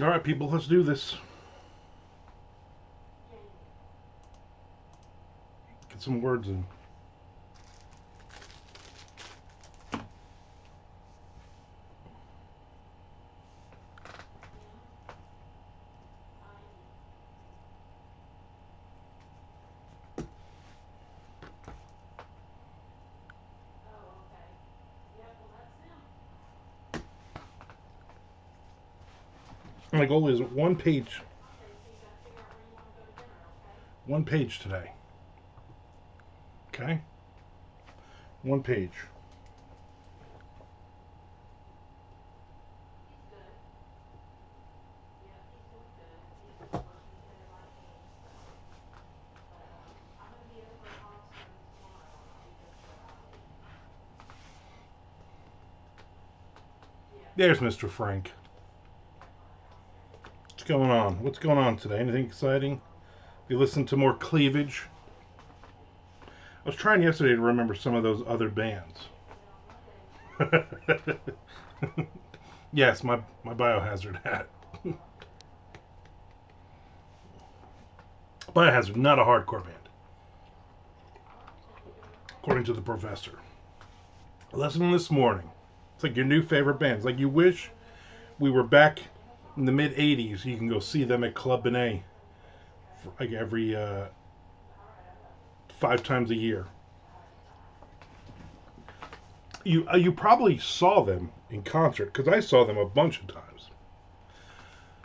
All right, people, let's do this. Get some words in. My goal is one page today. Okay, one page. There's Mr. Frank. What's going on? What's going on today? Anything exciting? You listen to more cleavage? I was trying yesterday to remember some of those other bands. Yes, my biohazard hat. Biohazard, not a hardcore band, according to the professor. Lesson this morning. It's like your new favorite band. It's like you wish we were back in the mid '80s. You can go see them at Club Benet for like every 5 times a year. You probably saw them in concert because I saw them a bunch of times.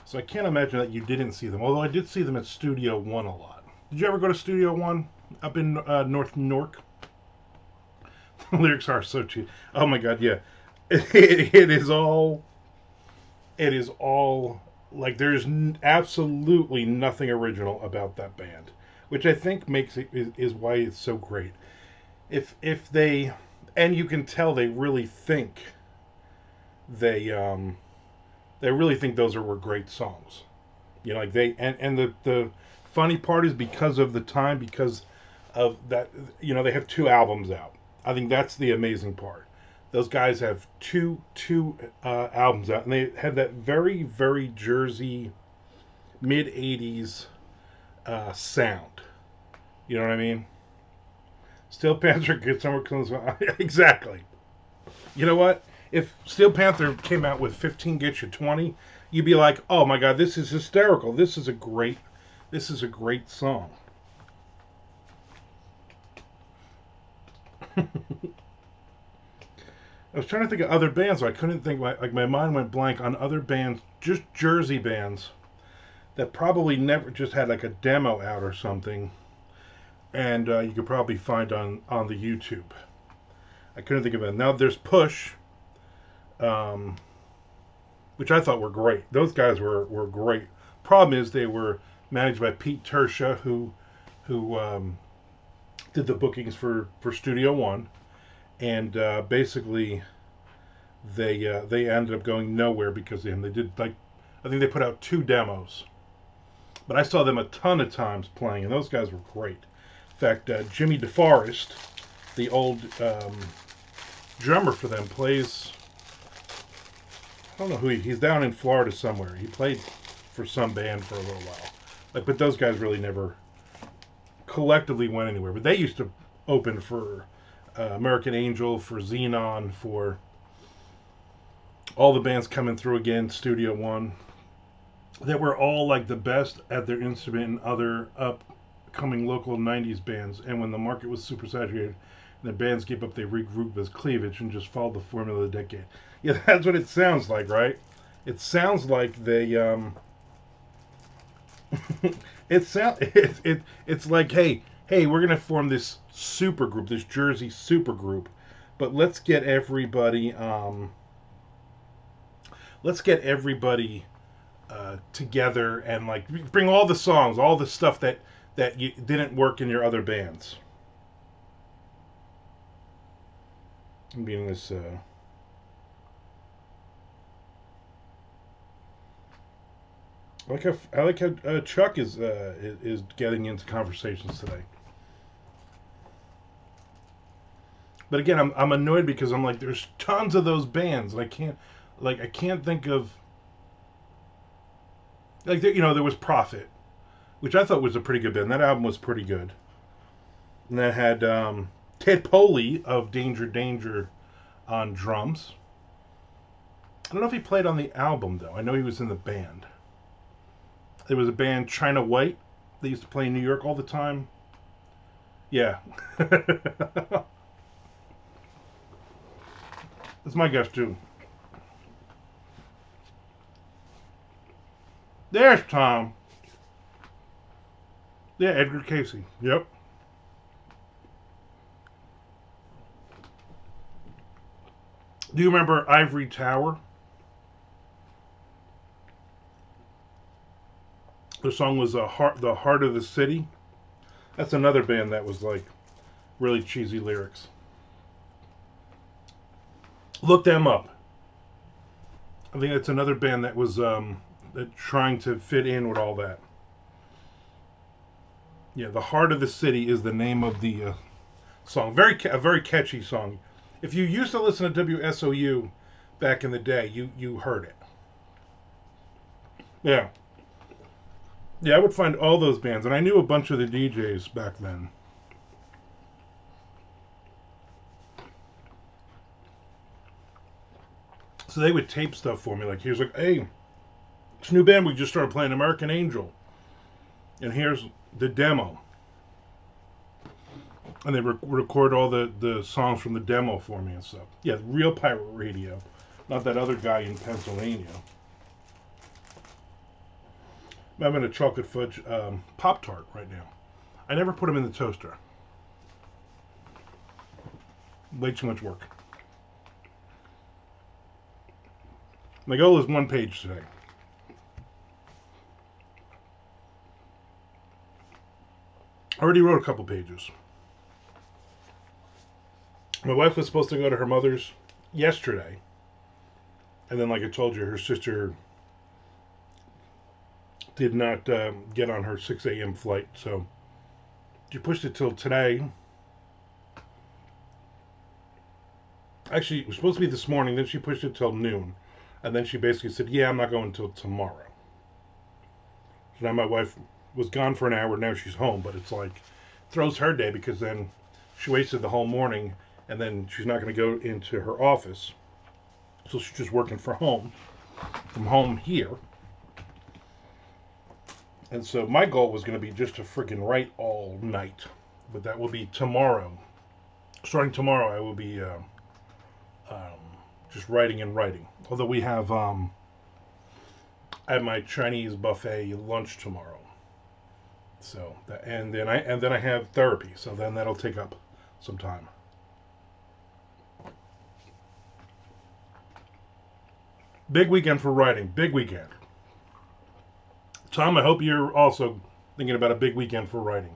So I can't imagine that you didn't see them. Although I did see them at Studio One a lot. Did you ever go to Studio One up in North Newark? The lyrics are so cheap. Oh my god, yeah. It is all. It is all like there's absolutely nothing original about that band, which I think makes it is why it's so great. If they and you can tell they they really think those were great songs. You know, like and the funny part is because of the time, because of that, you know, they have 2 albums out. I think that's the amazing part. Those guys have two albums out, and they have that very Jersey mid '80s sound. You know what I mean? Steel Panther gets somewhere close. Exactly. You know what? If Steel Panther came out with 15 Get You 20, you'd be like, "Oh my God, this is hysterical. This is a great song." I was trying to think of other bands, so I couldn't think. Like my mind went blank on other bands, just Jersey bands that probably never just had like a demo out or something, and you could probably find on the YouTube. I couldn't think of it. Now there's Push, um, which I thought were great. Those guys were great. Problem is they were managed by Pete Tersha, who did the bookings for Studio One, and basically they ended up going nowhere because of him. They did like I think they put out 2 demos, but I saw them a ton of times playing, and those guys were great. In fact, Jimmy DeForest, the old drummer for them, plays. I don't know he's down in Florida somewhere. He played for some band for a little while. Like, but those guys really never collectively went anywhere. But they used to open for American Angel, for Xenon, for all the bands coming through again, Studio One, that were all like the best at their instrument and other upcoming local '90s bands. And when the market was super saturated, and the bands gave up, they regrouped as cleavage and just followed the formula of the decade. Yeah, that's what it sounds like, right? It sounds like they it's like, hey, we're gonna form this super group, this Jersey super group, but let's get everybody together and like bring all the songs, all the stuff that you didn't work in your other bands. I'm being this. I like how Chuck is getting into conversations today. But again, I'm annoyed because I'm like, there's tons of those bands, and I can't think of Like, there was Prophet, which I thought was a pretty good band. That album was pretty good. And that had Ted Poley of Danger Danger on drums. I don't know if he played on the album, though. I know he was in the band. There was a band, China White. They used to play in New York all the time. Yeah. That's my guess, too. There's Tom. Yeah, Edgar Casey. Yep. Do you remember Ivory Tower? The song was the heart of the city. That's another band that was like really cheesy lyrics. Look them up. I think that's another band that was trying to fit in with all that. Yeah, the heart of the city is the name of the song. A very catchy song. If you used to listen to WSOU back in the day, you heard it. Yeah. Yeah, I would find all those bands, and I knew a bunch of the DJs back then. So they would tape stuff for me. Like, here's like, hey, this new band we just started playing, American Angel. And here's the demo. And they record all the songs from the demo for me and stuff. Yeah, real pirate radio. Not that other guy in Pennsylvania. I'm having a chocolate fudge Pop-Tart right now. I never put them in the toaster. Way too much work. My goal is 1 page today. I already wrote a couple pages. My wife was supposed to go to her mother's yesterday. And then, like I told you, her sister did not get on her 6 a.m. flight. So she pushed it till today. Actually, it was supposed to be this morning. Then she pushed it till noon. And then she basically said, yeah, I'm not going until tomorrow. So now my wife was gone for an hour. Now she's home. But it's like, throws her day because then she wasted the whole morning. And then she's not going to go into her office. So she's just working from home here. And so my goal was going to be just to freaking write all night. But that will be tomorrow. Starting tomorrow, I will be just writing and writing. Although we have at my Chinese buffet lunch tomorrow. So and then I have therapy. So then that'll take up some time. Big weekend for writing. Big weekend. Tom, I hope you're also thinking about a big weekend for writing.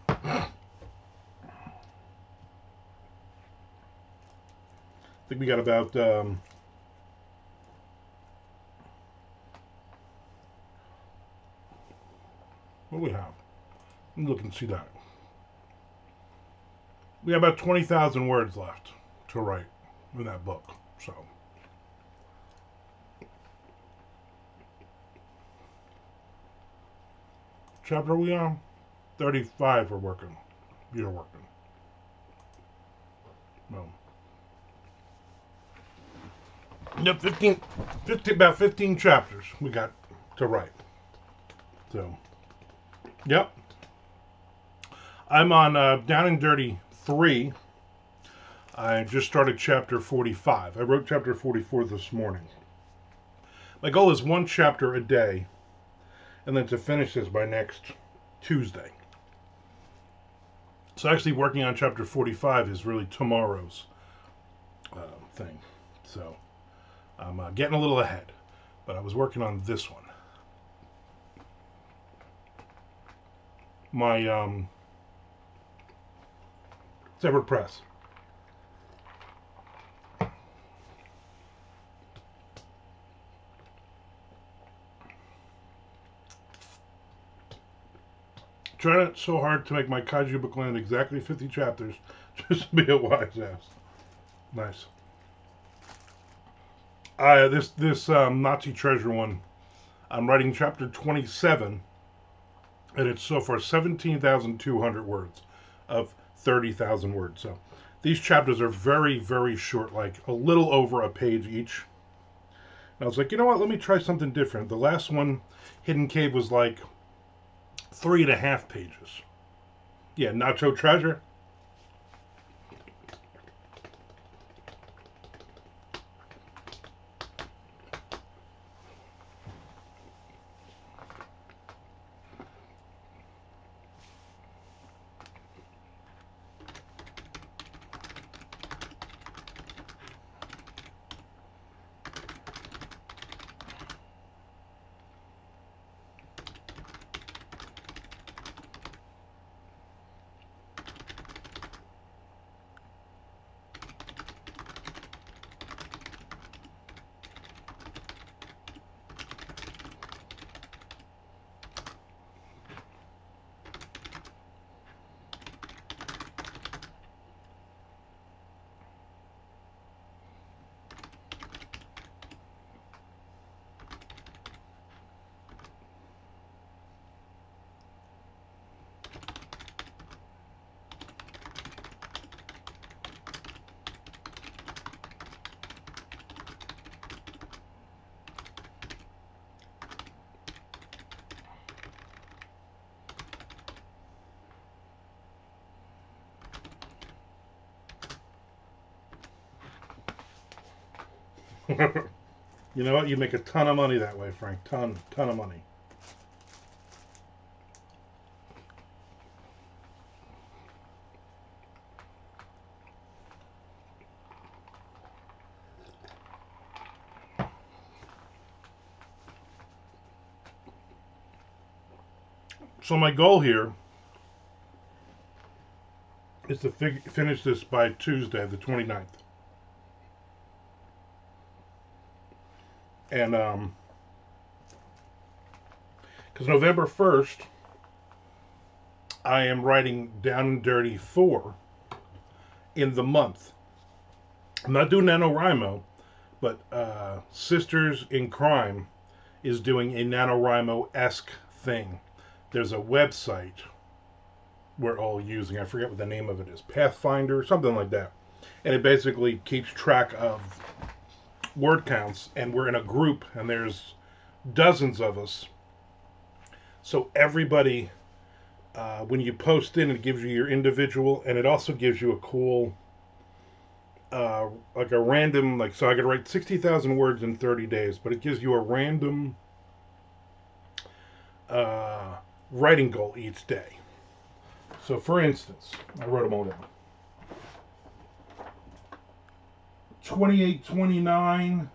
I think we got about what do we have? Let me look and see that. We have about 20,000 words left to write in that book. So chapter we on? 35 we're working. You're working. No. No, 15, about 15 chapters we got to write. So, yep. I'm on Down and Dirty 3. I just started chapter 45. I wrote chapter 44 this morning. My goal is 1 chapter a day, and then to finish this by next Tuesday. So actually working on chapter 45 is really tomorrow's thing. So I'm getting a little ahead, but I was working on this one. My separate press. Trying so hard to make my kaiju book land exactly 50 chapters just to be a wise ass. Nice. This Nazi treasure one, I'm writing chapter 27, and it's so far 17,200 words of 30,000 words. So these chapters are very, very short, like a little over a page each. And I was like, you know what? Let me try something different. The last one, Hidden Cave, was like 3.5 pages. Yeah, Nacho Treasure. You know what? You make a ton of money that way, Frank. Ton of money. So my goal here is to finish this by Tuesday, the 29th. And because November 1st, I am writing Down and Dirty 4 in the month. I'm not doing NaNoWriMo, but Sisters in Crime is doing a NaNoWriMo-esque thing. There's a website we're all using. I forget what the name of it is. Pathfinder, something like that. And it basically keeps track of word counts, and we're in a group, and there's dozens of us. So everybody, when you post in, it gives you your individual, and it also gives you a cool, like a random, like, so I could write 60,000 words in 30 days, but it gives you a random writing goal each day. So for instance, I wrote them all down. 28, 29,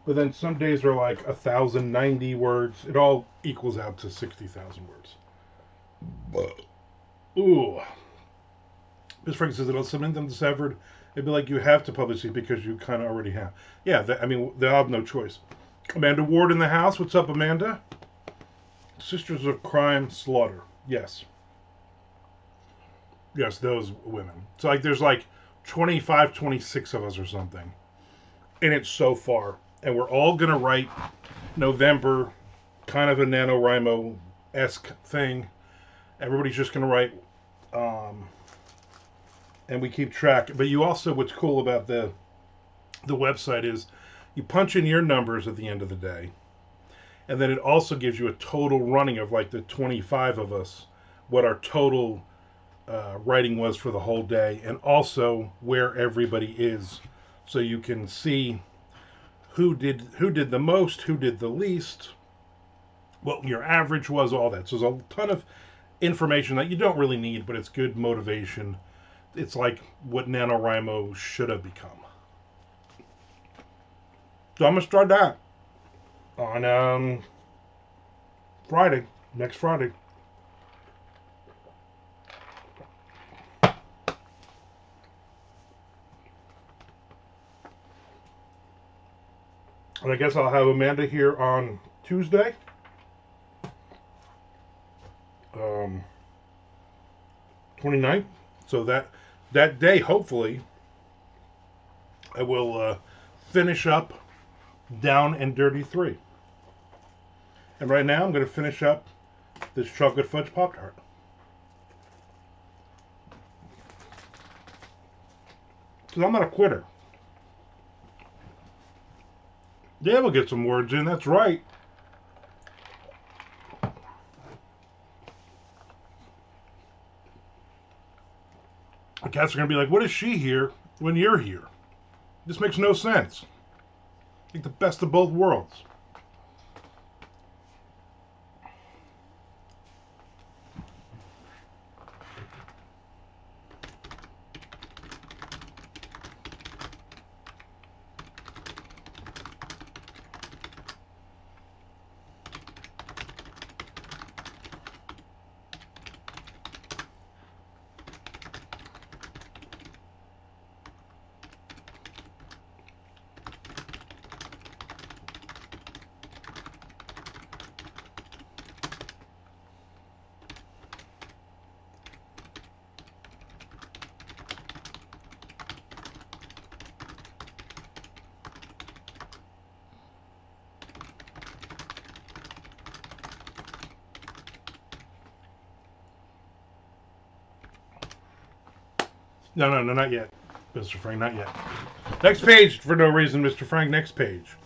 but then some days are like 1,090 words. It all equals out to 60,000 words. Ooh. Ms. Frank says it'll submit them to Severed. It'd be like, you have to publish these because you kind of already have. Yeah, I mean, they'll have no choice. Amanda Ward in the house. What's up, Amanda? Sisters of Crime Slaughter. Yes. Yes, those women. So like there's like 25, 26 of us or something. And it's so far. And we're all going to write November, kind of a NaNoWriMo-esque thing. Everybody's just going to write, and we keep track. But you also, what's cool about the website is you punch in your numbers at the end of the day. And then it also gives you a total running of like the 25 of us, what our total writing was for the whole day, and also where everybody is, so you can see who did the most, who did the least, what your average was, all that. So there's a ton of information that you don't really need, but it's good motivation. It's like what NaNoWriMo should have become. So I'm gonna start that on Friday, next Friday. And I guess I'll have Amanda here on Tuesday. 29th. So that day, hopefully, I will finish up Down and Dirty 3. And right now I'm going to finish up this chocolate fudge Pop-Tart. Because I'm not a quitter. Yeah, we'll get some words in, that's right. The cats are going to be like, what is she here when you're here? This makes no sense. Like the best of both worlds. No, not yet, Mr. Frank, not yet. Next page, for no reason, Mr. Frank, next page.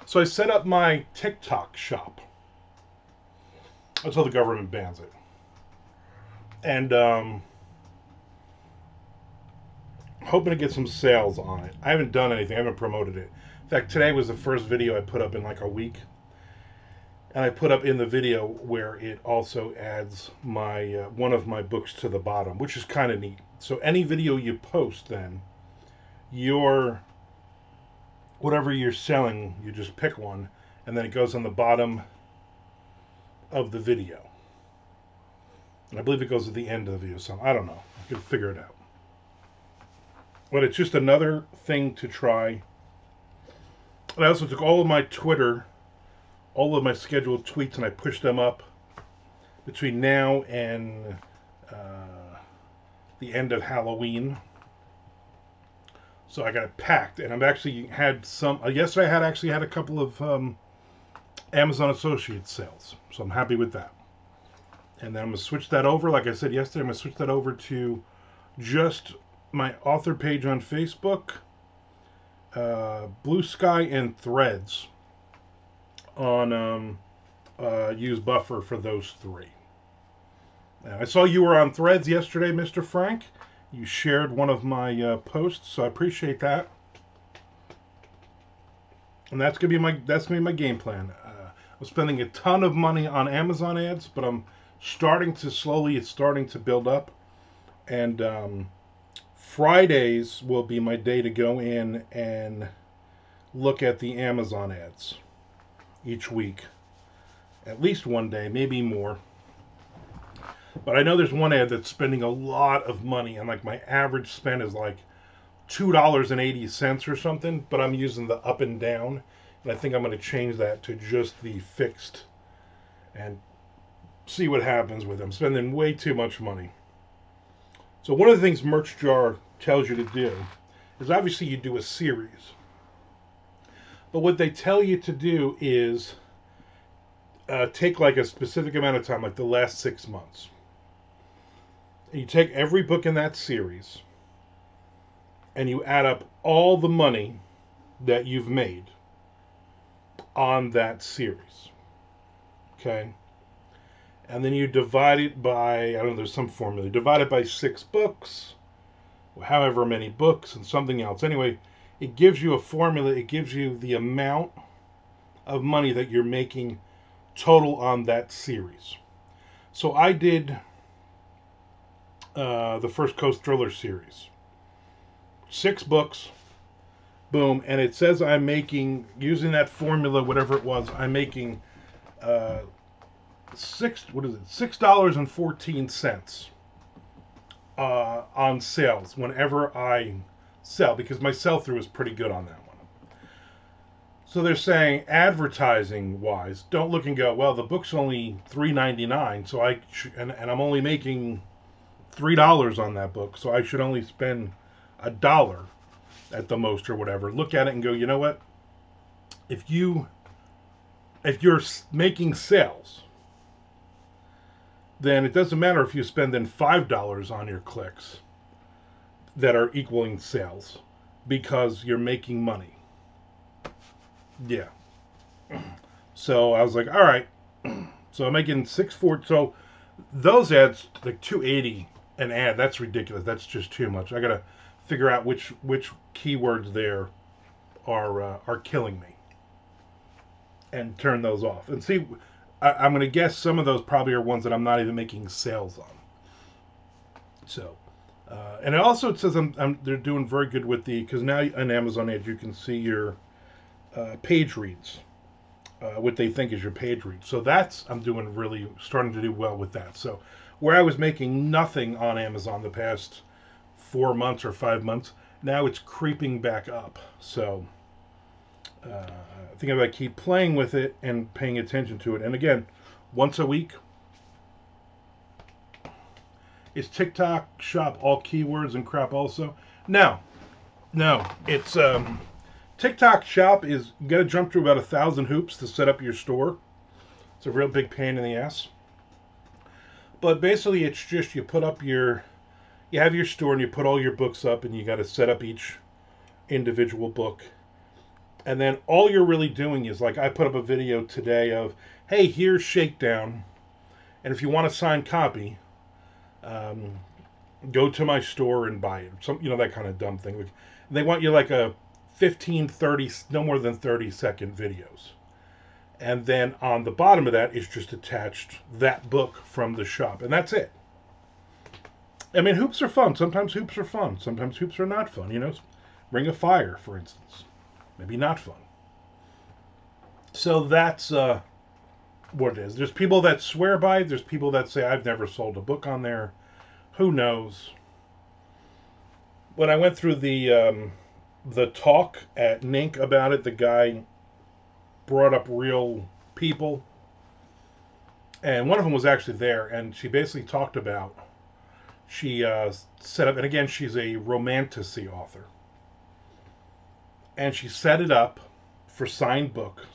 So I set up my TikTok shop until the government bans it. And hoping to get some sales on it. I haven't done anything, I haven't promoted it. In fact, today was the first video I put up in like a week. And I put up in the video where it also adds my one of my books to the bottom, which is kind of neat. So any video you post, then whatever you're selling, you just pick one, and then it goes on the bottom of the video. And I believe it goes at the end of the video, so I don't know. I can figure it out. But it's just another thing to try. And I also took all of my Twitter, all of my scheduled tweets, and I pushed them up between now and the end of Halloween. So I got it packed, and I've actually had some. Yesterday I actually had a couple of Amazon Associates sales, so I'm happy with that. And then I'm gonna switch that over. Like I said yesterday, I'm gonna switch that over to just my author page on Facebook, Blue Sky, and Threads on use buffer for those three. Now, I saw you were on Threads yesterday, Mr. Frank. You shared one of my posts, so I appreciate that. And that's gonna be my game plan. I'm spending a ton of money on Amazon ads, but I'm starting to slowly. It's starting to build up, and Fridays will be my day to go in and look at the Amazon ads each week. At least one day, maybe more. But I know there's one ad that's spending a lot of money, and like my average spend is like $2.80 or something, but I'm using the up and down, and I think I'm going to change that to just the fixed and see what happens with them. I'm spending way too much money. So one of the things Merch Jar tells you to do is obviously you do a series. But what they tell you to do is take like a specific amount of time, like the last 6 months. And you take every book in that series and you add up all the money that you've made on that series. Okay? And then you divide it by, I don't know, there's some formula. Divide it by 6 books, however many books, and something else. Anyway, it gives you a formula. It gives you the amount of money that you're making total on that series. So I did the First Coast Thriller series. 6 books, boom, and it says I'm making, using that formula, whatever it was, I'm making $6.14 on sales whenever I sell, because my sell-through is pretty good on that one. So they're saying, advertising wise, don't look and go, well, the book's only $3.99, so and I'm only making $3 on that book, so I should only spend $1. at the most or whatever. Look at it and go, you know what? If you're making sales, then it doesn't matter if you spend then $5 on your clicks that are equaling sales because you're making money. Yeah. So I was like, all right. So I'm making 640. So those ads, like 280 an ad, that's ridiculous. That's just too much. I gotta figure out which keywords there are killing me and turn those off and see. I'm gonna guess some of those probably are ones that I'm not even making sales on. So, and it also it says they're doing very good with because now on Amazon ads you can see your page reads. What they think is your page read. So I'm doing really starting to do well with that. So where I was making nothing on Amazon the past 4 months or 5 months, now it's creeping back up. So I think if I keep playing with it and paying attention to it, and again, once a week, is TikTok shop all keywords and crap also? No, it's TikTok shop is you got to jump through about 1,000 hoops to set up your store. It's a real big pain in the ass. But basically, it's just you have your store and you put all your books up, and you got to set up each individual book. And then all you're really doing is, like, I put up a video today of, hey, here's Shakedown, and if you want a signed copy, go to my store and buy it. That kind of dumb thing. They want you like a 15, 30, no more than 30-second videos. And then on the bottom of that is just attached that book from the shop. And that's it. I mean, hoops are fun. Sometimes hoops are fun. Sometimes hoops are not fun. Ring of Fire, for instance. Maybe not fun. So that's what it is. There's people that swear by it. There's people that say, I've never sold a book on there. Who knows? When I went through the talk at Nink about it, the guy brought up real people, and one of them was actually there, and she basically talked about, she set up, and again, she's a romantasy author, and she set it up for signed books.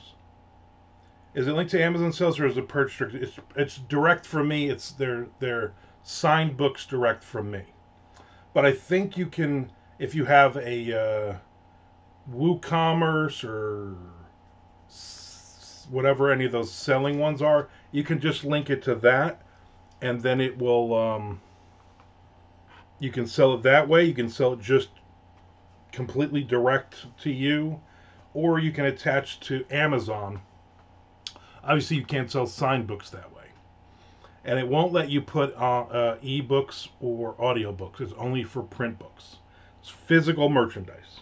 Is it linked to Amazon sales, or is it purchased? It's direct from me. It's their signed books direct from me. But I think you can, if you have a WooCommerce or whatever any of those selling ones are, you can just link it to that, and then it will, you can sell it that way. You can sell it just completely direct to you, or you can attach to Amazon. Obviously, you can't sell signed books that way. And it won't let you put e-books or audiobooks. It's only for print books. It's physical merchandise.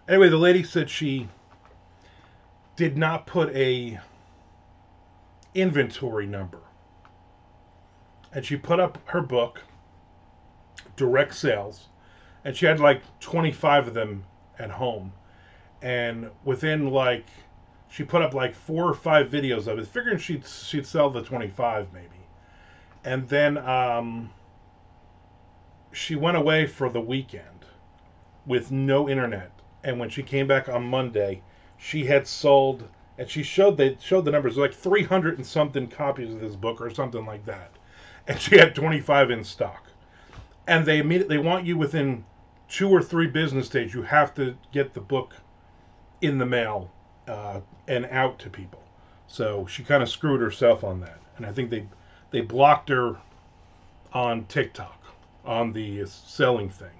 Anyway, the lady said she did not put a inventory number. And she put up her book, direct sales, and she had like 25 of them at home. And within she put up like 4 or 5 videos of it, figuring she'd sell the 25 maybe. And then she went away for the weekend with no internet. And when she came back on Monday, she had sold, and she showed the numbers, like 300 and something copies of this book or something like that. And she had 25 in stock. And they immediately want you within 2 or 3 business days, you have to get the book in the mail and out to people. So she kind of screwed herself on that. And I think they blocked her on TikTok on the selling thing,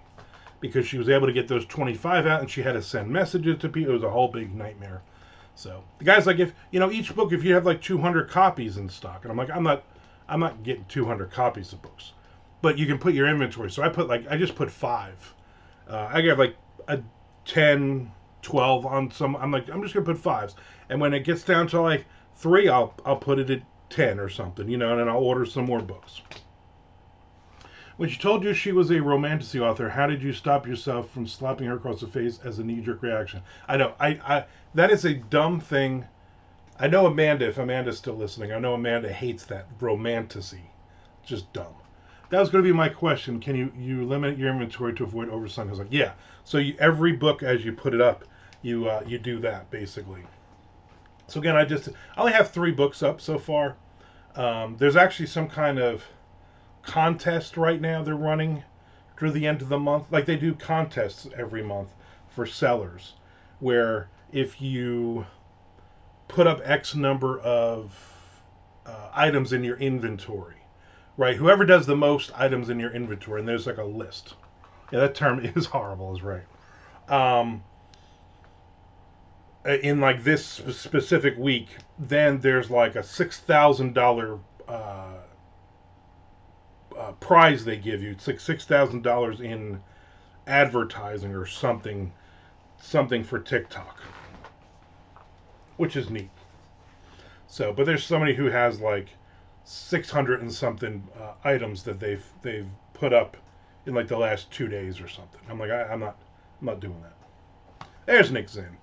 because she was able to get those 25 out, and she had to send messages to people. It was a whole big nightmare. So the guy's like, if each book, if you have like 200 copies in stock, and I'm like, I'm not getting 200 copies of books, but you can put your inventory. So I just put 5. I got like a 10, 12 on some. I'm just gonna put 5s, and when it gets down to like 3, I'll put it at 10 or something, and then I'll order some more books. When she told you she was a romantasy author, how did you stop yourself from slapping her across the face as a knee-jerk reaction? I know, I that is a dumb thing. I know Amanda, if Amanda's still listening, I know Amanda hates that romantasy. Just dumb. that was going to be my question. Can you limit your inventory to avoid overselling? I was like, yeah. So every book as you put it up, you do that basically. So again, I only have 3 books up so far. There's actually some kind of contest right now they're running through the end of the month. Like they do contests every month for sellers, where if you put up X number of items in your inventory, right? Whoever does the most items in your inventory, and there's like a list. Yeah, that term is horrible, is right. Um, in like this specific week, then there's like a $6,000 prize they give you. It's like $6,000 in advertising or something for TikTok, which is neat. So, but there's somebody who has like 600 and something items that they've put up in like the last 2 days or something. I'm like, I'm not doing that. There's Nick Zinn.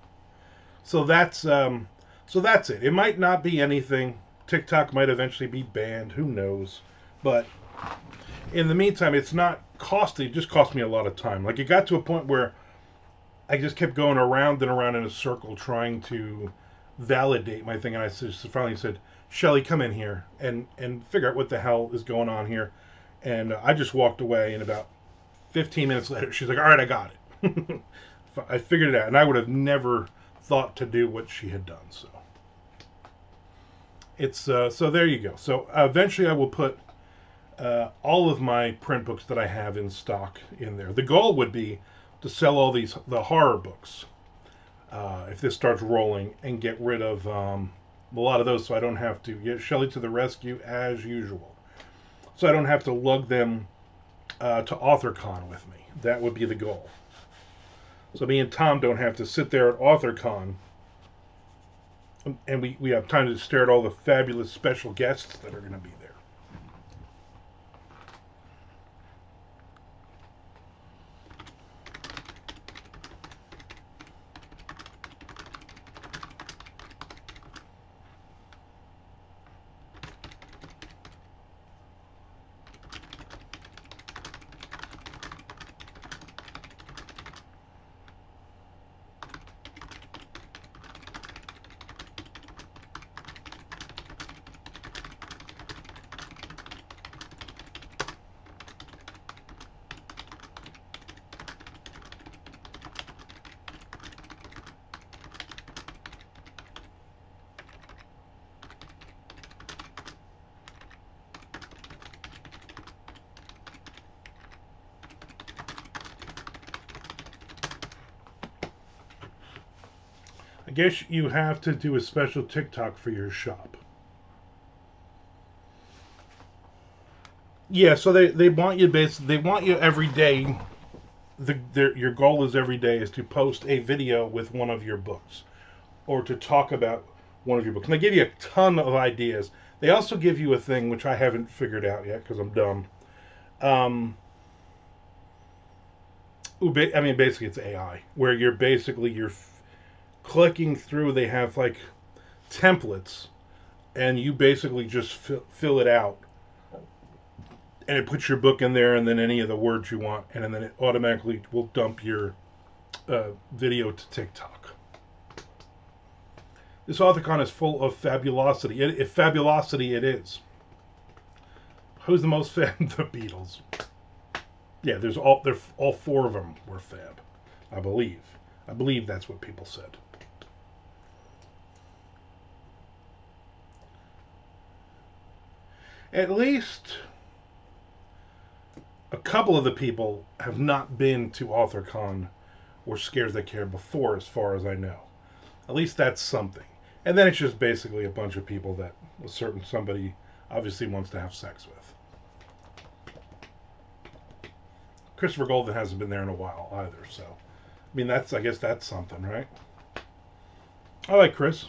So that's it. It might not be anything. TikTok might eventually be banned. Who knows? But in the meantime, it's not costly. It just cost me a lot of time. Like it got to a point where I just kept going around and around in a circle trying to validate my thing, and I just finally said, "Shelly, come in here and figure out what the hell is going on here." And I just walked away, and about 15 minutes later, she's like, "All right, I got it." I figured it out, and I would have never thought to do what she had done. So it's so there you go. So eventually, I will put all of my print books that I have in stock in there. The goal would be to sell all the horror books if this starts rolling, and get rid of a lot of those, so I don't have to get Shelly to the rescue as usual. So I don't have to lug them to AuthorCon with me. That would be the goal. So me and Tom don't have to sit there at AuthorCon, and we have time to stare at all the fabulous special guests that are going to be there. I guess you have to do a special TikTok for your shop. Yeah, so they want you every day. Your goal is every day is to post a video with one of your books, or to talk about one of your books. And they give you a ton of ideas. They also give you a thing which I haven't figured out yet because I'm dumb. I mean, basically it's AI, where you're clicking through. They have like templates, and you basically just fill it out, and it puts your book in there, and then any of the words you want, and then it automatically will dump your video to TikTok. This AuthorCon is full of fabulosity. If fabulosity it is. Who's the most fab? The Beatles. Yeah, all 4 of them were fab, I believe. I believe that's what people said. At least a couple of the people have not been to AuthorCon or Scares That Care before, as far as I know. At least that's something. And then it's just basically a bunch of people that somebody obviously wants to have sex with. Christopher Golden hasn't been there in a while either, so I mean I guess that's something, right? I like Chris.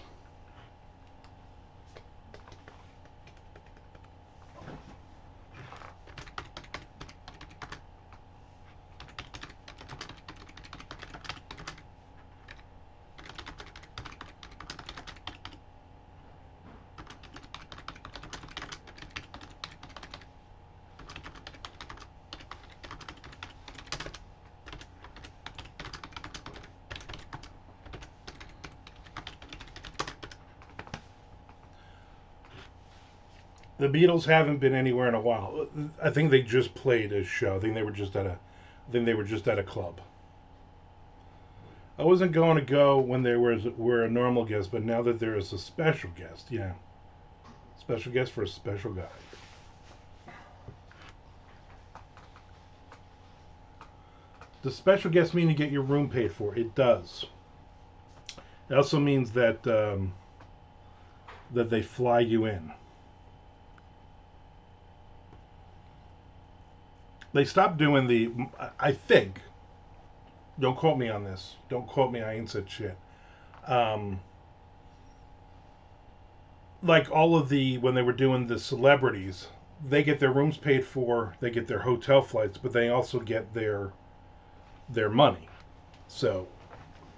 The Beatles haven't been anywhere in a while. I think they just played a show. I think they were just at a. I think they were just at a club. I wasn't going to go when they were a normal guest, but now that there is a special guest, yeah, special guest for a special guy. Does special guest mean you get your room paid for? It does. It also means that that they fly you in. They stopped doing the. I think. Don't quote me on this. Don't quote me. I ain't said shit. Um, like all of the when they were doing the celebrities, they get their rooms paid for. They get their hotel flights, but they also get their money. So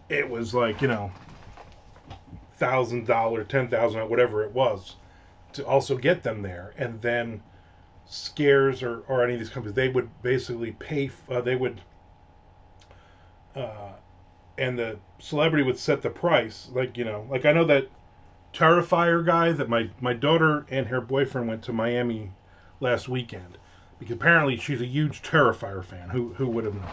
it was like $1,000, 10,000, whatever it was, to also get them there, and then Scares or any of these companies, they would basically pay. They would, and the celebrity would set the price. Like I know that Terrifier guy that my daughter and her boyfriend went to Miami last weekend because apparently she's a huge Terrifier fan. Who would have known?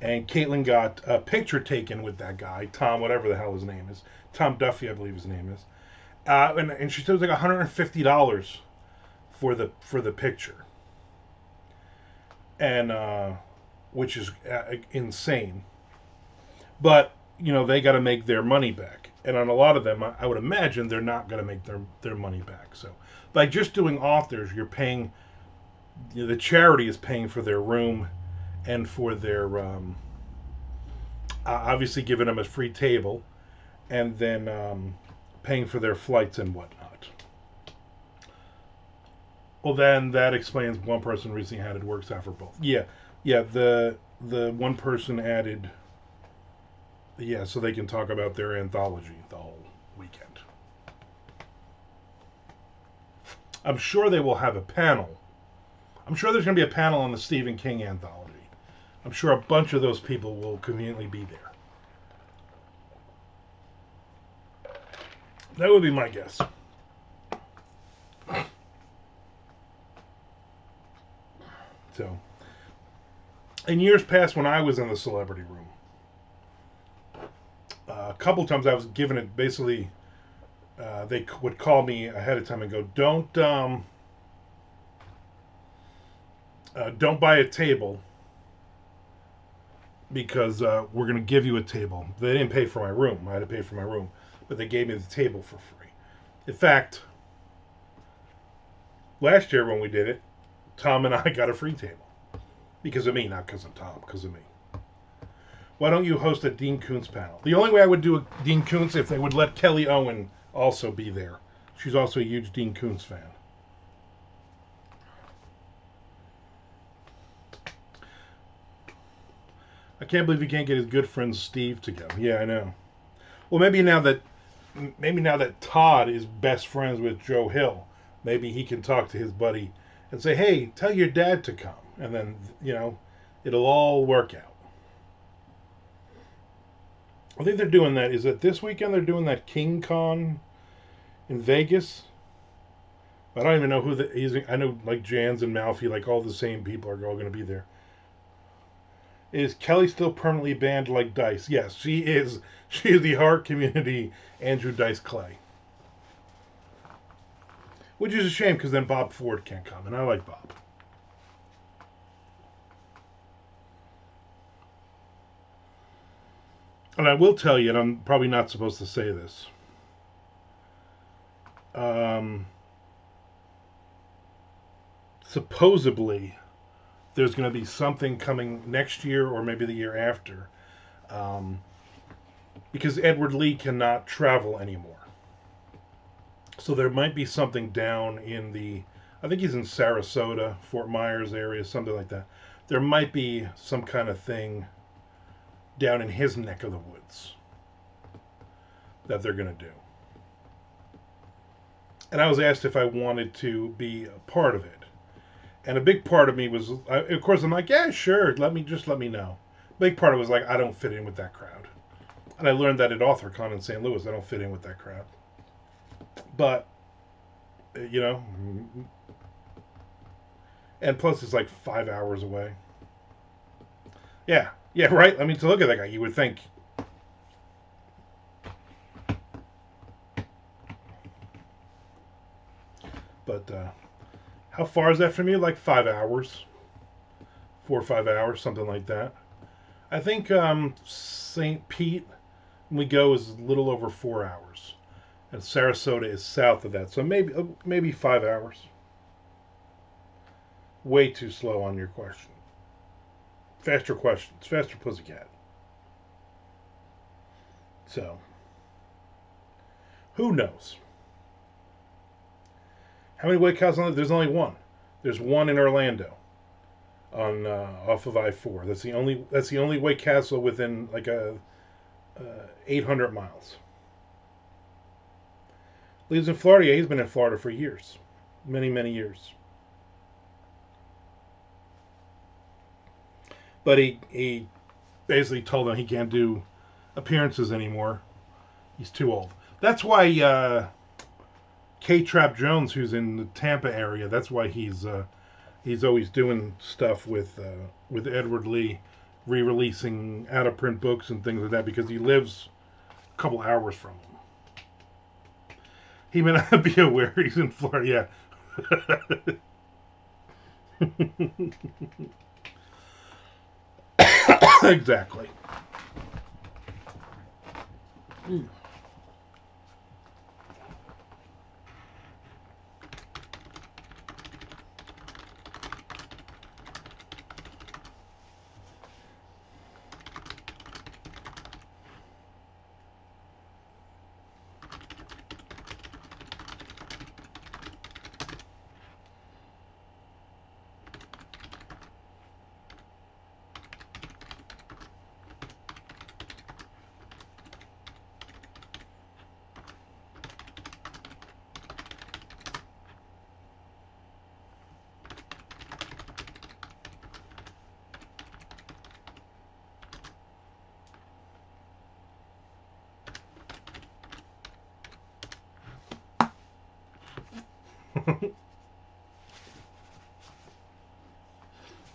And Caitlin got a picture taken with that guy, Tom, whatever the hell his name is, Tom Duffy, I believe his name is, and she said it was like $150 for the picture, and which is insane. But they got to make their money back, and on a lot of them, I would imagine they're not going to make their money back. So by just doing authors, you're paying. The charity is paying for their room, and for their obviously giving them a free table, and then paying for their flights and whatnot. Well, then that explains one person recently had it works out for both. Yeah. The one person added. Yeah, so they can talk about their anthology the whole weekend. I'm sure they will have a panel. I'm sure there's going to be a panel on the Stephen King anthology. I'm sure a bunch of those people will conveniently be there. That would be my guess. So, in years past when I was in the celebrity room, a couple times I was given it basically, they would call me ahead of time and go, don't buy a table because we're going to give you a table. They didn't pay for my room. I had to pay for my room, but they gave me the table for free. In fact, last year when we did it, Tom and I got a free table. Because of me, not because of Tom, because of me. Why don't you host a Dean Koontz panel? The only way I would do a Dean Koontz if they would let Kelly Owen also be there. She's also a huge Dean Koontz fan. I can't believe he can't get his good friend Steve to go. Yeah, I know. Well, maybe now that Todd is best friends with Joe Hill, maybe he can talk to his buddy and say, "Hey, tell your dad to come," and then it'll all work out. I think they're doing that. Is it this weekend? They're doing that King Con in Vegas. I don't even know who I know like Jans and Malfi, like all the same people are all going to be there. Is Kelly still permanently banned like Dice? Yes, she is. She is the horror community Andrew Dice Clay. Which is a shame because then Bob Ford can't come, and I like Bob. And I will tell you, and I'm probably not supposed to say this. Supposedly, there's going to be something coming next year or maybe the year after. Because Edward Lee cannot travel anymore. So there might be something down in I think he's in Sarasota, Fort Myers area, something like that. There might be some kind of thing down in his neck of the woods that they're going to do. And I was asked if I wanted to be a part of it. And a big part of me was, of course, I'm like, yeah, sure, let me know. Big part of it was like, I don't fit in with that crowd. And I learned that at AuthorCon in St. Louis, I don't fit in with that crowd. But You know, and plus it's like 5 hours away. Yeah, yeah, right. I mean, to look at that guy, you would think. But how far is that from you? Like 5 hours, 4 or 5 hours, something like that. I think St. Pete, when we go, is a little over 4 hours, and Sarasota is south of that, so maybe 5 hours. Way too slow on your question. Faster questions, faster pussycat. So, who knows? How many White Castles? There's only one. There's one in Orlando, on off of I-4. That's the only. That's the only White Castle within like a 800 miles. Lives in Florida. Yeah, he's been in Florida for years, many years. But he basically told them he can't do appearances anymore. He's too old. That's why K Trap Jones, who's in the Tampa area, that's why he's always doing stuff with Edward Lee, re-releasing out of print books and things like that, because he lives a couple hours from him. He may not be aware he's in Florida. Yeah. Exactly. Mm.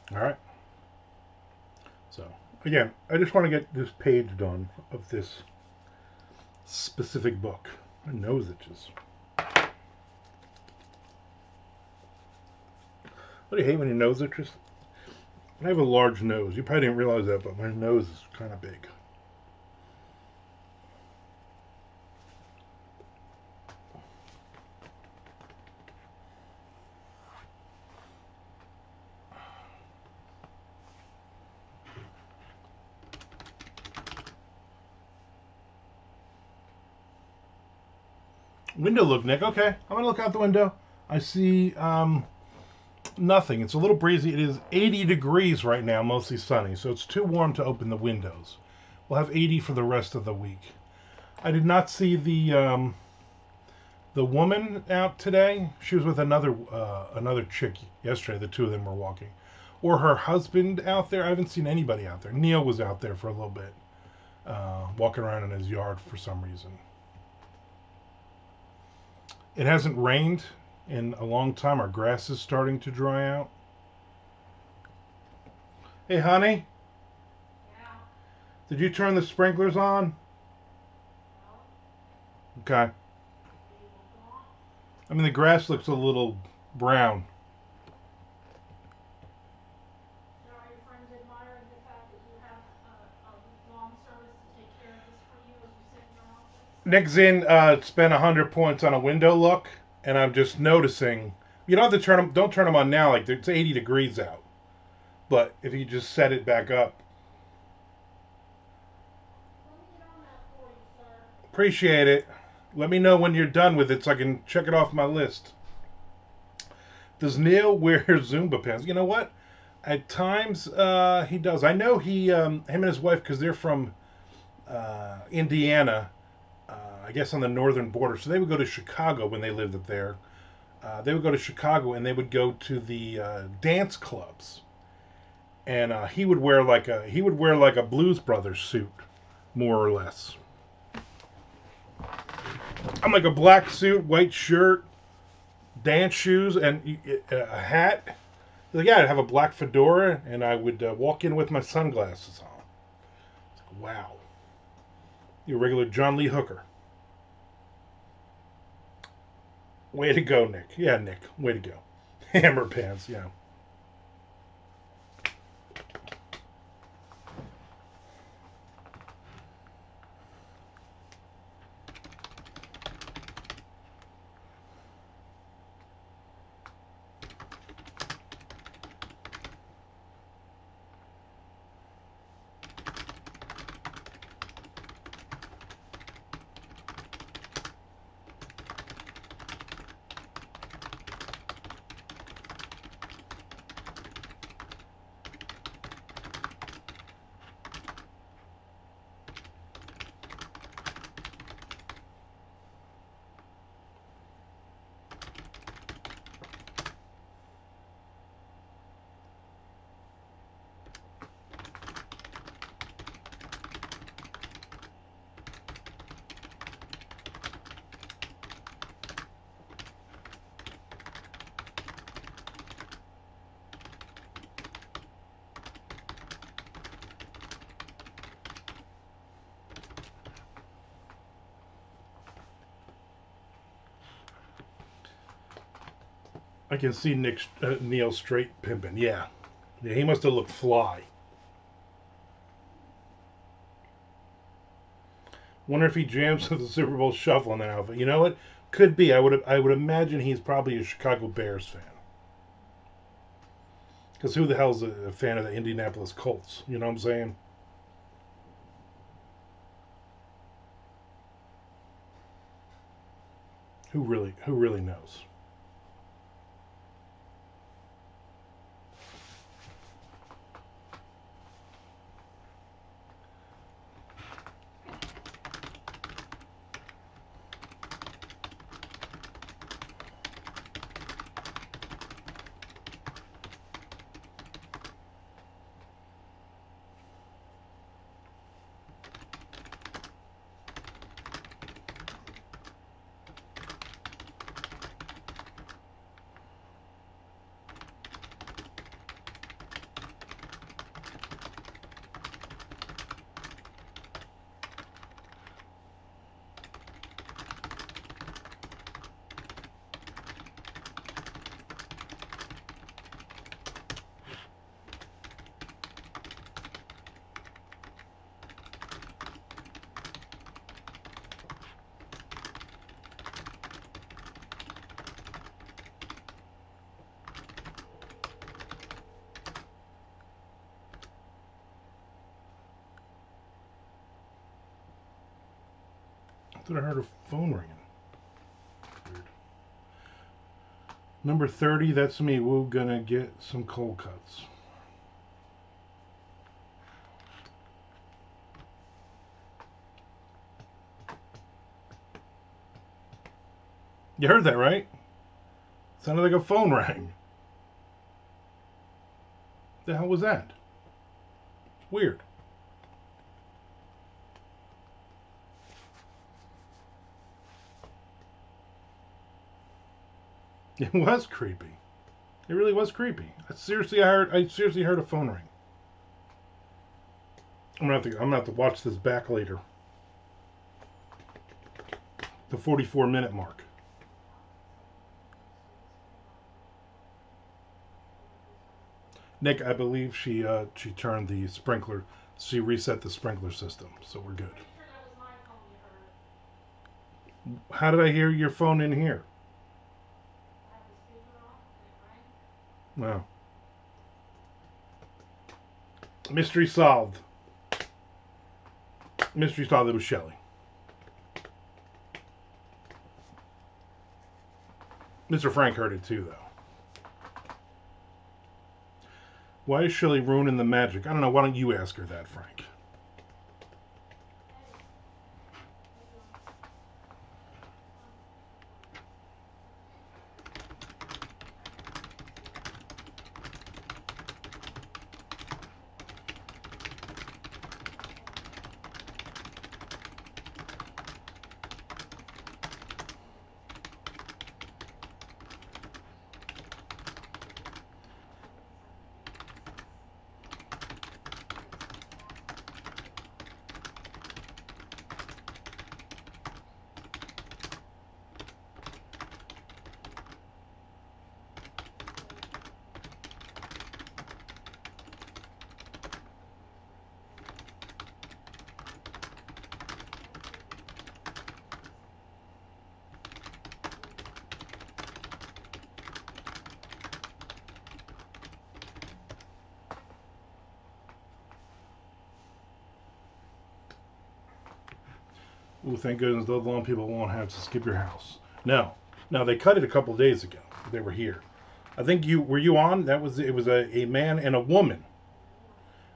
All right. So, again, I just want to get this page done of this specific book. My nose itches. What do you hate when your nose itches? I have a large nose. You probably didn't realize that, but my nose is kind of big. Window look, Nick. Okay, I'm gonna look out the window. I see nothing. It's a little breezy. It is 80 degrees right now, mostly sunny, so it's too warm to open the windows. We'll have 80 for the rest of the week. I did not see the woman out today. She was with another chick yesterday. The two of them were walking, or her husband out there. I haven't seen anybody out there. Neil was out there for a little bit, walking around in his yard for some reason. It hasn't rained in a long time. Our grass is starting to dry out. Hey, honey. Yeah. Did you turn the sprinklers on? No. Okay. I mean, the grass looks a little brown. So are your friends admiring the fact that you have a lawn service to take care of this for you as you sit in your office? Nick Zinn spent 100 points on a window look, and I'm just noticing. You don't have to turn them. Don't turn them on now. Like it's 80 degrees out. But if you just set it back up, Let me get on that for you, sir. appreciate it. Let me know when you're done with it so I can check it off my list. Does Neil wear Zumba pants? You know what? At times he does. I know him and his wife, because they're from Indiana, I guess on the northern border. So they would go to Chicago when they lived up there. They would go to Chicago and they would go to the dance clubs, and he would wear like a Blues Brothers suit, more or less. I'm like a black suit, white shirt, dance shoes and a hat. Like, yeah, I'd have a black fedora, and I would walk in with my sunglasses on. It's like, wow, you're a regular John Lee Hooker. Way to go, Nick. Yeah, Nick. Way to go. Hammer pants. Yeah. I can see Neil straight pimping. Yeah. Yeah, he must have looked fly. Wonder if he jams to the Super Bowl shuffle in that outfit. You know what? Could be. I would imagine he's probably a Chicago Bears fan. Because who the hell's a fan of the Indianapolis Colts? You know what I'm saying? Who really knows? I thought I heard a phone ringing. Weird. Number 30, that's me. We're gonna get some cold cuts. You heard that, right? Sounded like a phone rang. The hell was that? Weird. It was creepy. It really was creepy. I seriously heard a phone ring. I'm gonna have to watch this back later. The 44-minute mark. Nick, I believe she turned the sprinkler. She reset the sprinkler system, so we're good. Pretty sure that was my phone you heard. How did I hear your phone in here? I had the speaker on and it rang. Wow. Mystery solved. Mystery solved. It was Shelley. Mr. Frank heard it too, though. Why is Shelley ruining the magic? I don't know. Why don't you ask her that, Frank? Hey, how you doing? Ooh, thank goodness those lawn people won't have to skip your house. No, no, they cut it a couple of days ago. They were here. I think you were you on. That was it. Was a man and a woman.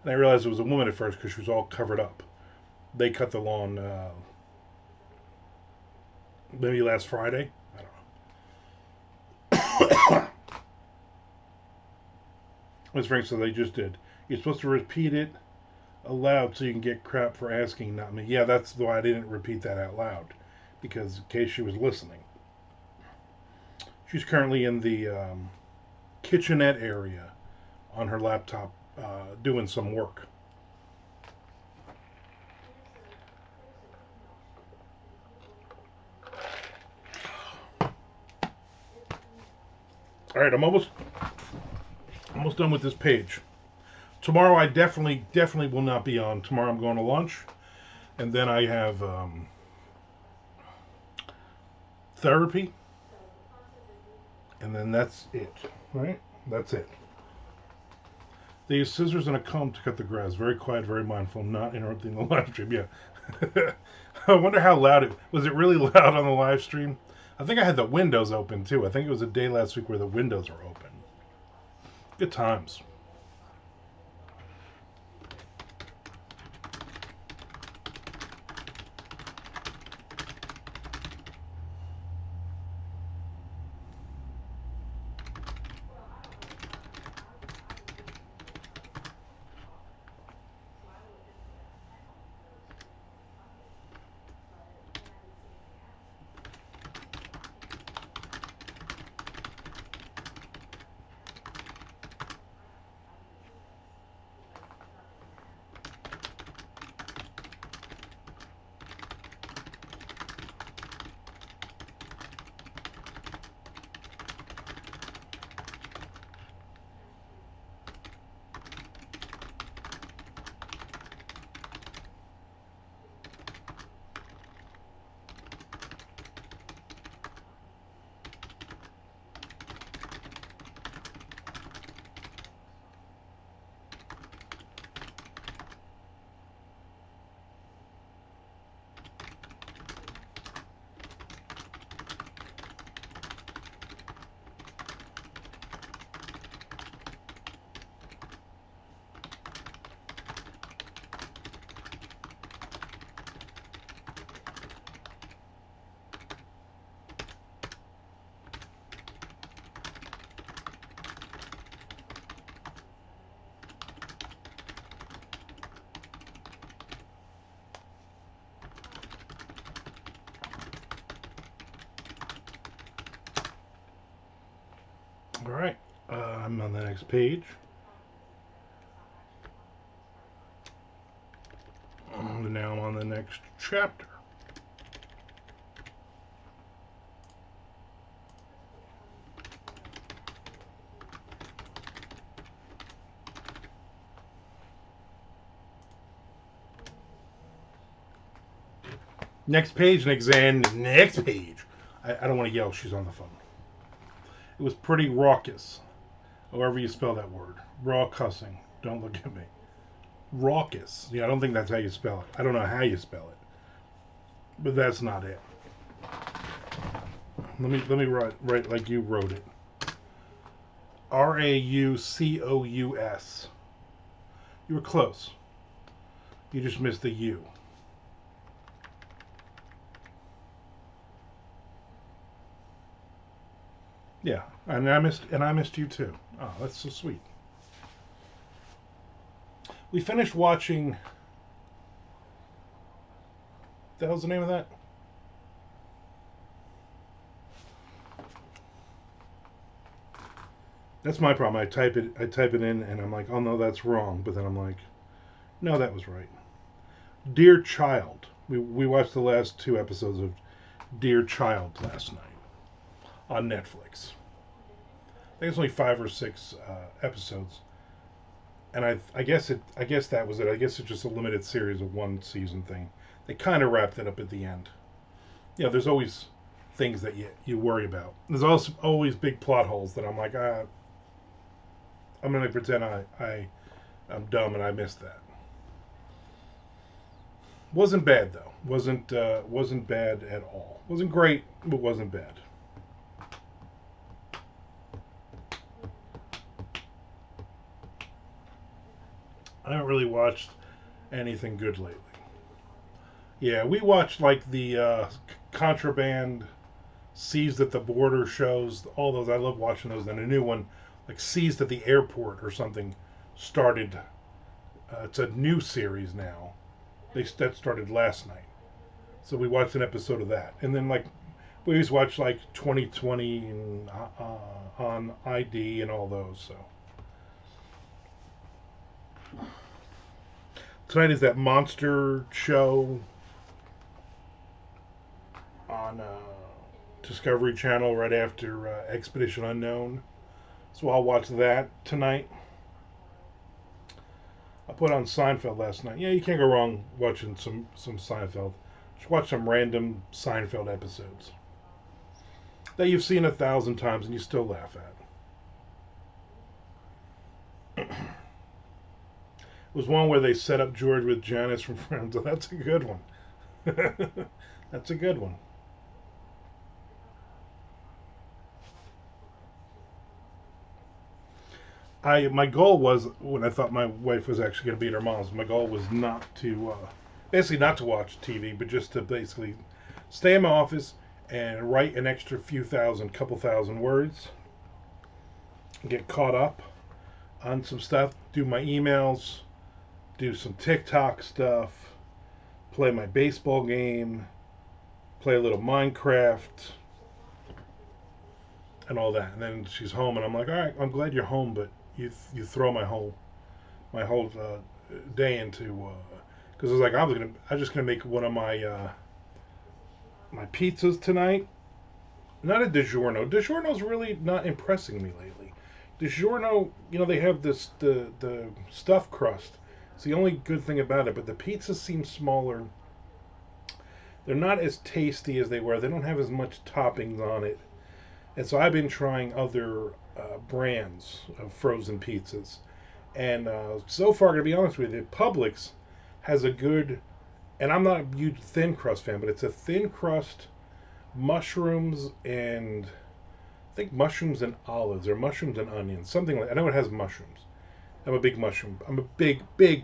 And I realized it was a woman at first because she was all covered up. They cut the lawn maybe last Friday. I don't know. Miss Frank said they just did. You're supposed to repeat it aloud so you can get crap for asking, not me. Yeah, that's why I didn't repeat that out loud, because in case she was listening. She's currently in the kitchenette area on her laptop doing some work. All right, I'm almost done with this page. Tomorrow I definitely will not be on. Tomorrow I'm going to lunch, and then I have therapy, and then that's it. Right? That's it. They use scissors and a comb to cut the grass. Very quiet, very mindful, not interrupting the live stream. Yeah. I wonder how loud it was. It really loud on the live stream? I think I had the windows open too. I think it was a day last week where the windows were open. Good times. All right. I'm on the next page. Now I'm on the next chapter. Next page, next page. I don't want to yell. She's on the phone. It was pretty raucous. However you spell that word. Raw cussing. Don't look at me. Raucous. Yeah, I don't think that's how you spell it. I don't know how you spell it. But that's not it. Let me write like you wrote it. Raucous. You were close. You just missed the U. Yeah, and I missed you too. Oh, that's so sweet. We finished watching. The hell's the name of that? That's my problem. I type it in, and I'm like, oh no, that's wrong. But then I'm like, no, that was right. Dear Child. We watched the last 2 episodes of Dear Child last night on Netflix. I think it's only 5 or 6 episodes, and I guess that was it. I guess it's just a limited series of 1 season thing. They kind of wrapped it up at the end. Yeah, there's always things that you worry about. There's also always big plot holes that I'm like, I'm gonna pretend I'm dumb and I missed that. Wasn't bad though. Wasn't bad at all. Wasn't great, but wasn't bad. I haven't really watched anything good lately. Yeah, we watched like the contraband seized at the border shows. All those I love watching those. And a new one like seized at the airport or something started. It's a new series now. That started last night. So we watched an episode of that, and then like we always watch like 2020 and on ID and all those. So tonight is that monster show on Discovery Channel right after Expedition Unknown. So I'll watch that tonight. I put on Seinfeld last night. Yeah, you can't go wrong watching some Seinfeld. Just watch some random Seinfeld episodes that you've seen 1,000 times and you still laugh at. It was one where they set up George with Janice from Friends. That's a good one. That's a good one. My goal was when I thought my wife was actually going to be at her mom's. My goal was not to basically not to watch TV, but just to basically stay in my office and write an extra couple thousand words, get caught up on some stuff, do my emails, do some TikTok stuff, play my baseball game, play a little Minecraft, and all that. And then she's home, and I'm like, all right, I'm glad you're home, but you throw my whole day into because I was like I'm just gonna make one of my pizzas tonight. Not a DiGiorno. DiGiorno's really not impressing me lately. DiGiorno, they have the stuffed crust. It's the only good thing about it, but the pizzas seem smaller. They're not as tasty as they were. They don't have as much toppings on it. And so I've been trying other brands of frozen pizzas. And so far, to be honest with you, Publix has a good, and I'm not a huge thin crust fan, but it's a thin crust, mushrooms, and I think mushrooms and olives, or mushrooms and onions, something like. I know it has mushrooms. I'm a big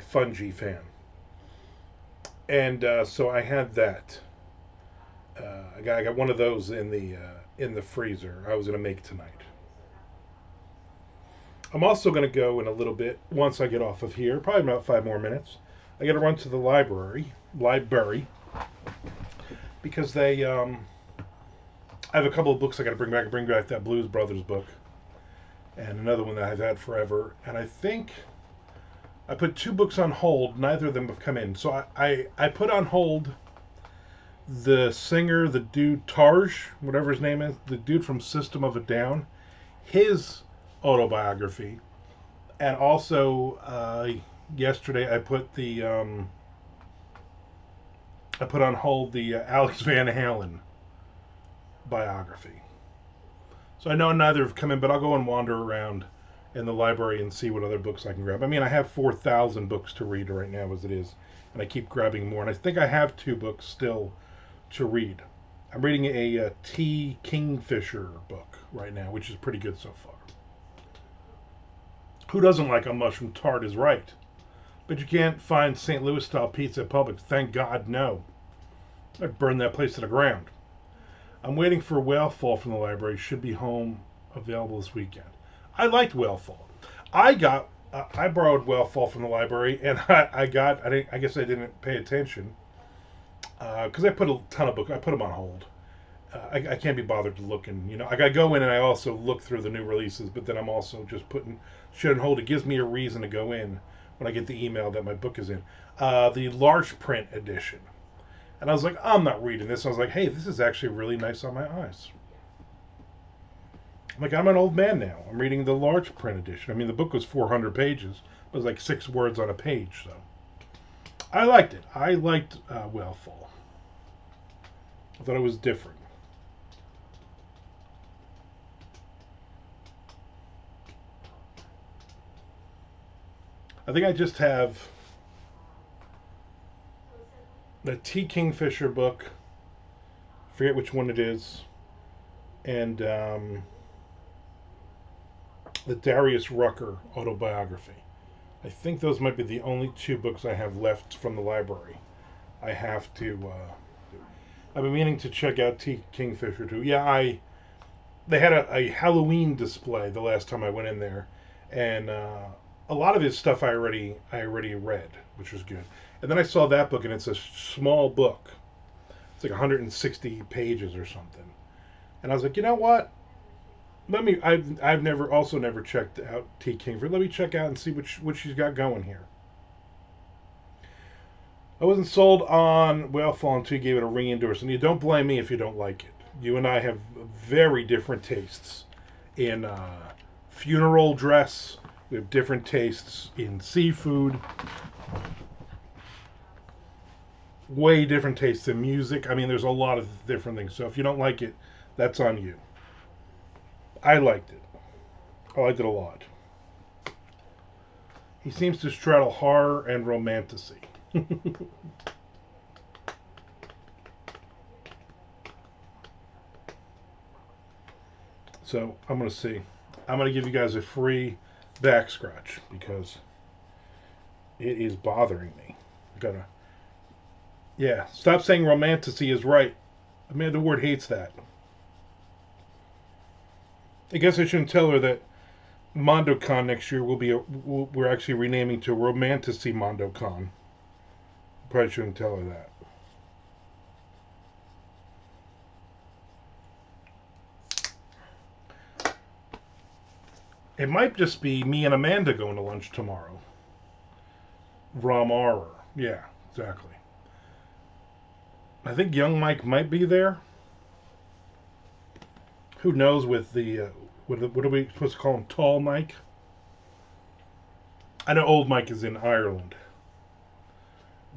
fungi fan, and so I had that. I got one of those in the freezer. I was gonna make tonight. I'm also gonna go in a little bit once I get off of here, probably about 5 more minutes. I got to run to the library, because I have a couple of books I got to bring back. I bring back that Blues Brothers book, and another one that I've had forever. And I think I put two books on hold. Neither of them have come in. So I put on hold the singer, the dude Tarj, whatever his name is, the dude from System of a Down, his autobiography, and also yesterday I put on hold the Alex Van Halen biography. So I know neither have come in, but I'll go and wander around in the library and see what other books I can grab. I mean, I have 4,000 books to read right now as it is, and I keep grabbing more. And I think I have 2 books still to read. I'm reading a T. Kingfisher book right now, which is pretty good so far. Who doesn't like a mushroom tart is right. But you can't find St. Louis style pizza at Publix. Thank God, no. I'd burn that place to the ground. I'm waiting for Whale Fall from the library. Should be home available this weekend. I liked Whale Fall. I borrowed Whale Fall from the library, and I guess I didn't pay attention because I put a ton of books. I put them on hold. I can't be bothered to look, and I got to go in and I also look through the new releases, but then I'm also just putting shit on hold. It gives me a reason to go in when I get the email that my book is in. The large print edition. And I was like, I'm not reading this. I was like, hey, this is actually really nice on my eyes. I'm like, I'm an old man now. I'm reading the large print edition. I mean, the book was 400 pages. It was like 6 words on a page. So I liked it. I liked Whalefall. I thought it was different. I think I just have the T. Kingfisher book. Forget which one it is. And the Darius Rucker autobiography. I think those might be the only two books I have left from the library. I have to. I've been meaning to check out T. Kingfisher too. Yeah, they had a Halloween display the last time I went in there, and a lot of his stuff I already read, which was good. And then I saw that book, and it's a small book. It's like 160 pages or something. And I was like, you know what? I've never checked out T. Kingfisher. Let me check out and see what she's got going here. I wasn't sold on Whalefall until you gave it a ring endorsement. You don't blame me if you don't like it. You and I have very different tastes in funeral dress. We have different tastes in seafood. Way different tastes in music. I mean, there's a lot of different things. So if you don't like it, that's on you. I liked it. I liked it a lot. He seems to straddle horror and romanticy. So I'm going to see. I'm going to give you guys a free back scratch because it is bothering me. Yeah, stop saying romanticy is right. Amanda Ward hates that. I guess I shouldn't tell her that MondoCon next year we're actually renaming to Romanticy MondoCon. Probably shouldn't tell her that. It might just be me and Amanda going to lunch tomorrow. Rom. Yeah, exactly. I think young Mike might be there. Who knows with the what are we supposed to call him? Tall Mike? I know old Mike is in Ireland.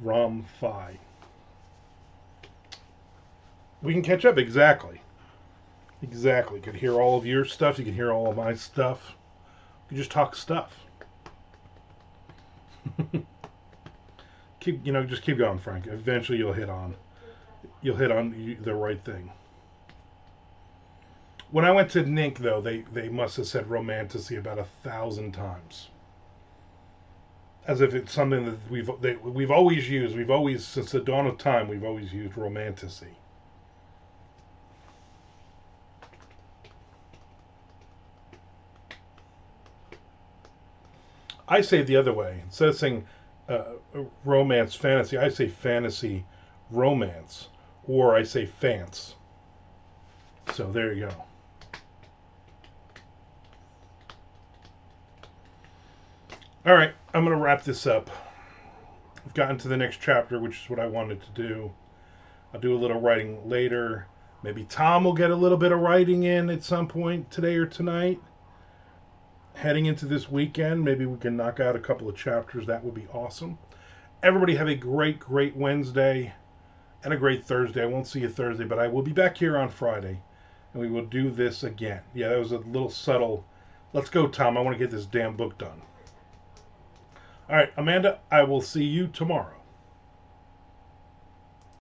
Rom Fi. We can catch up, exactly. Exactly. You could hear all of your stuff, you could hear all of my stuff. You just talk stuff. Just keep going, Frank. Eventually you'll hit on the right thing. When I went to Nink, though, they must have said romanticy about 1,000 times, as if it's something that we've always used. We've always, since the dawn of time, we've always used romanticy. I say it the other way. Instead of saying romance fantasy, I say fantasy romance, or I say fance. So there you go. All right, I'm going to wrap this up. I've gotten to the next chapter, which is what I wanted to do. I'll do a little writing later. Maybe Tom will get a little bit of writing in at some point today or tonight. Heading into this weekend, maybe we can knock out a couple of chapters. That would be awesome. Everybody have a great, great Wednesday and a great Thursday. I won't see you Thursday, but I will be back here on Friday, and we will do this again. Yeah, that was a little subtle. Let's go, Tom. I want to get this damn book done. All right, Amanda, I will see you tomorrow.